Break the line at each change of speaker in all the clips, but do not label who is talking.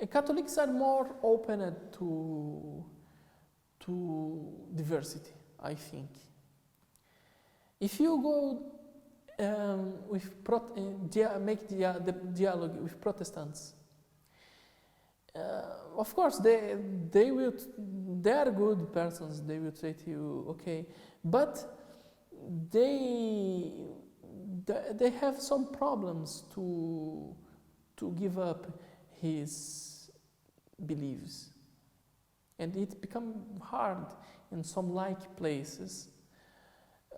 Catholics are more open to diversity, I think. If you go make the dialogue with Protestants, of course they are good persons. They will say to you, okay, but they have some problems to give up his beliefs, and it becomes hard in some places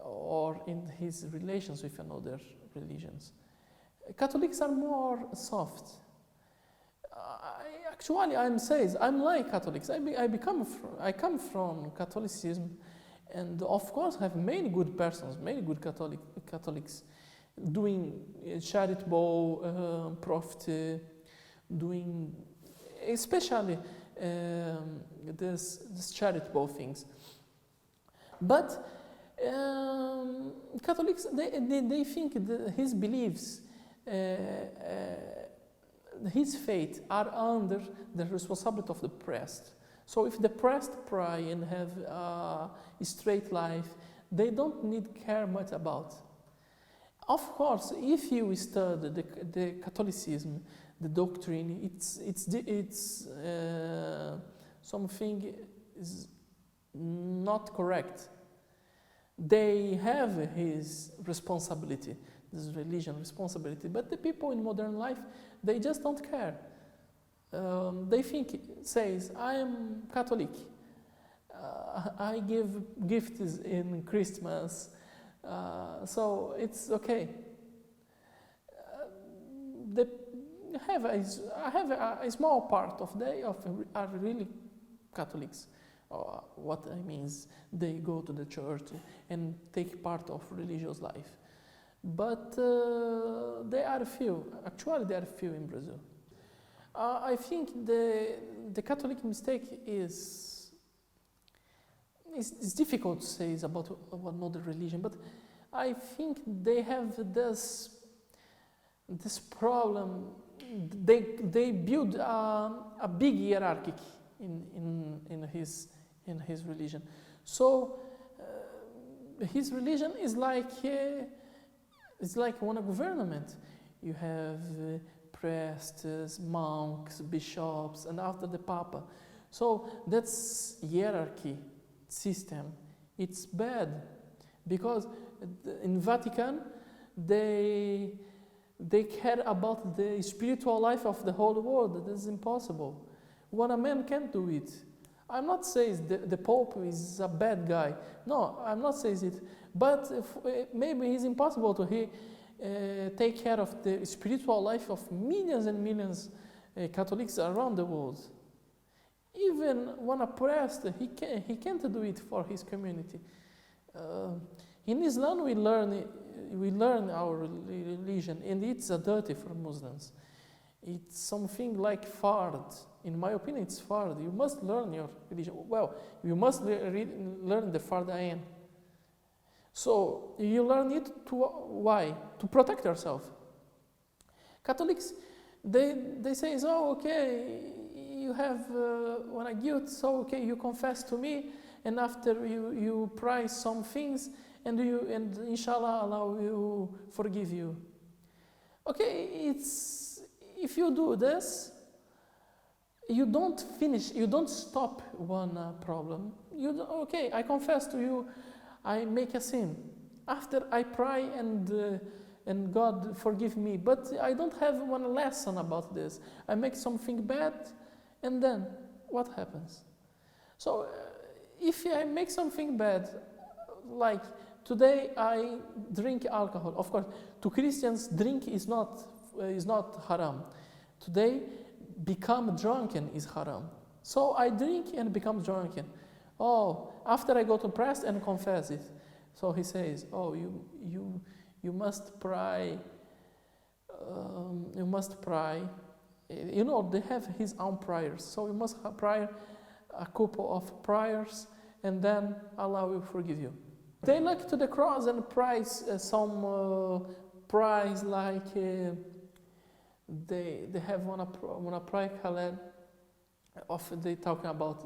or in his relations with another religions. Catholics are more soft. I'm like Catholics. I come from Catholicism, and of course have many good persons, many good Catholics doing charitable profit, doing especially this charitable things. But Catholics, they think his beliefs, his faith are under the responsibility of the priest. So if the priest pray and have a straight life, they don't need care much about. Of course, if you study the Catholicism, the doctrine, it's something is not correct. They have his responsibility, this religion responsibility, but the people in modern life, they just don't care. They think, says, I am Catholic, I give gifts in Christmas, so it's okay. I have a small part of are really Catholics. What I mean is they go to the church and take part of religious life. But there are few. Actually, there are few in Brazil. I think the Catholic mistake is difficult to say about another religion, but I think they have this problem. They build a big hierarchy in his religion. So his religion is like one government. You have priests, monks, bishops, and after the Papa. So that's hierarchy system. It's bad because in Vatican they care about the spiritual life of the whole world. That is impossible. One man can't do it. I'm not saying the Pope is a bad guy. No, I'm not saying it. But maybe it's impossible to take care of the spiritual life of millions and millions Catholics around the world. Even when a priest, he can't do it for his community. In Islam, we learn our religion, and it's dirty for Muslims. It's something like fard. In my opinion, it's fard. You must learn your religion. Well, you must learn the fard ayn. So you learn it why? To protect yourself. Catholics, they say, oh, okay, you have when I guilt, so okay, you confess to me, and after you pray some things, and inshallah Allah will forgive you. Okay, if you do this, you don't finish, you don't stop one problem. Okay, I confess to you, I make a sin. After I pray and God forgive me, but I don't have one lesson about this. I make something bad, and then what happens? So if I make something bad, like today I drink alcohol. Of course, to Christians, drink is not haram. Today, become drunken is haram. So I drink and become drunken. Oh, after I go to priest and confess it. So he says, oh, you must pray. You must pray. You know, they have his own prayers. So you must pray a couple of prayers, and then Allah will forgive you. They look to the cross and pray some praise like they have one prayer of they talking about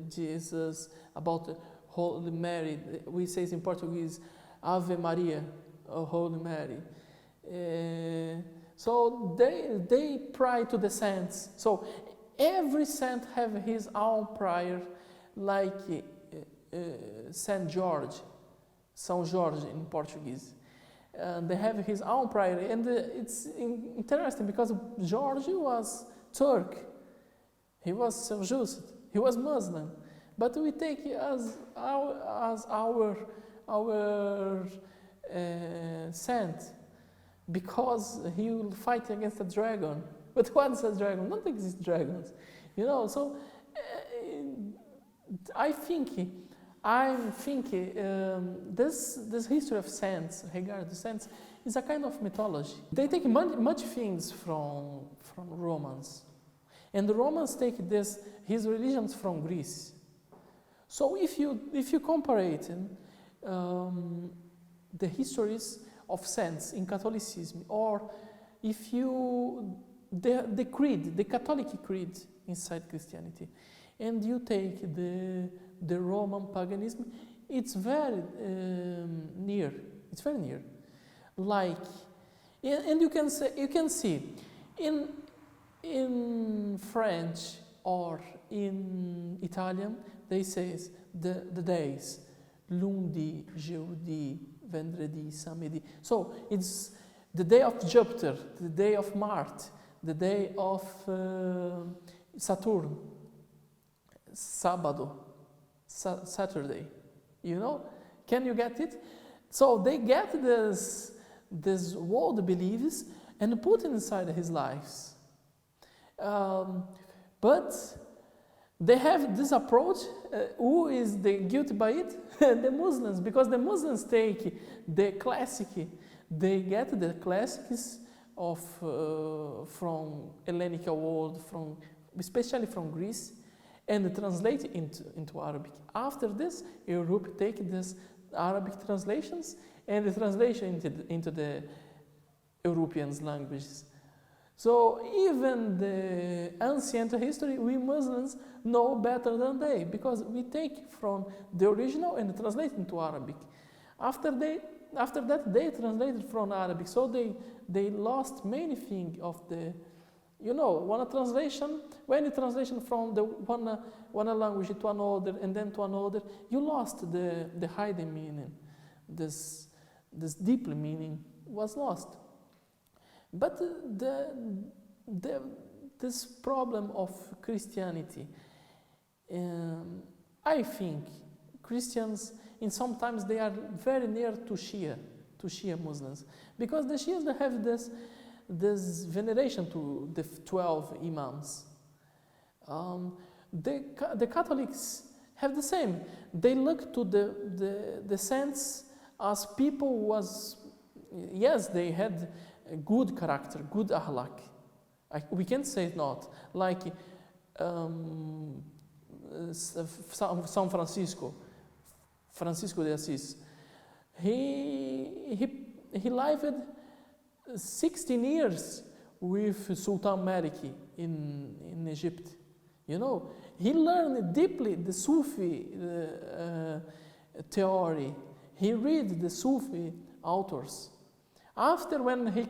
Jesus, about the Holy Mary. We say in Portuguese, Ave Maria, or Holy Mary. So they pray to the saints. So every saint have his own prayer, like Saint George, São Jorge in Portuguese. They have his own prayer, and it's interesting because George was Turk, he was Seljuk, he was Muslim, but we take it as our saint because he will fight against a dragon. But what's a dragon? Don't exist dragons, you know. So I'm thinking this history of saints, regard to saints, is a kind of mythology. They take much things from Romans, and the Romans take his religions from Greece. So if you compare the histories of saints in Catholicism, or if the creed, the Catholic creed inside Christianity, and you take the Roman paganism, it's very near. It's very near. Like, and you can see in French or in Italian, they say the days, lundi, jeudi, vendredi, samedi. So it's the day of Jupiter, the day of Mars, the day of Saturn, sábado, Saturday, you know? Can you get it? So they get this world beliefs and put it inside his lives. But they have this approach. Who is the guilty by it? The Muslims, because the Muslims take the classic, they get the classics of from Hellenic world, especially from Greece, and translate into Arabic. After this, Europe take this Arabic translations and the translation into the European languages. So even the ancient history, we Muslims know better than they, because we take from the original and translate into Arabic. After that, they translated from Arabic, so they lost many things of the, you know, one translation from the one language to another and then to another, you lost the hidden meaning. This deep meaning was lost. But this problem of Christianity, I think Christians, in sometimes they are very near to Shia Muslims, because the Shias, they have this veneration to the 12 imams. The Catholics have the same. They look to the saints as people was, yes, they had a good character, good ahlak. We can't say it not. Like San Francisco de Assis. He lived 16 years with Sultan Maliki in Egypt. You know, he learned deeply the Sufi theory. He read the Sufi authors. After, when he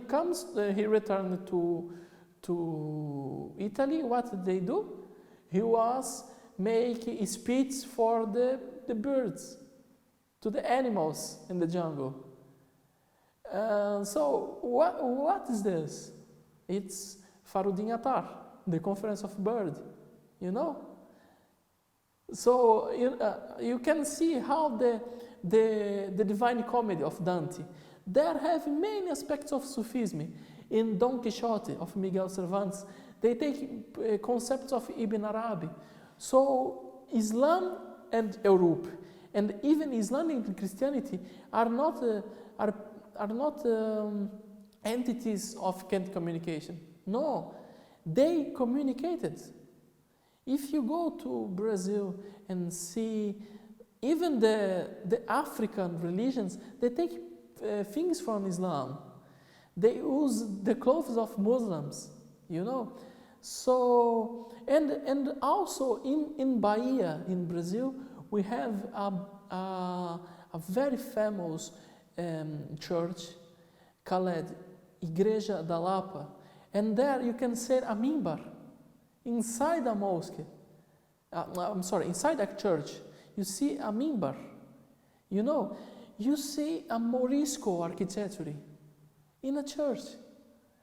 returned to Italy, what did they do? He was making speech for the birds, to the animals in the jungle. So what is this? It's Faruddin Attar, the Conference of Bird, you know? So you can see how the Divine Comedy of Dante, there have many aspects of Sufism. In Don Quixote of Miguel Cervantes, they take concepts of Ibn Arabi. So Islam and Europe, and even Islam and Christianity are not entities of communication. No, they communicated. If you go to Brazil and see even the African religions, they take things from Islam. They use the clothes of Muslims. you know. So, and also in Bahia, in Brazil, we have a very famous church called Igreja da Lapa, and there you can see a mimbar inside a mosque. Inside a church, you see a mimbar. You know, you see a Morisco architecture in a church.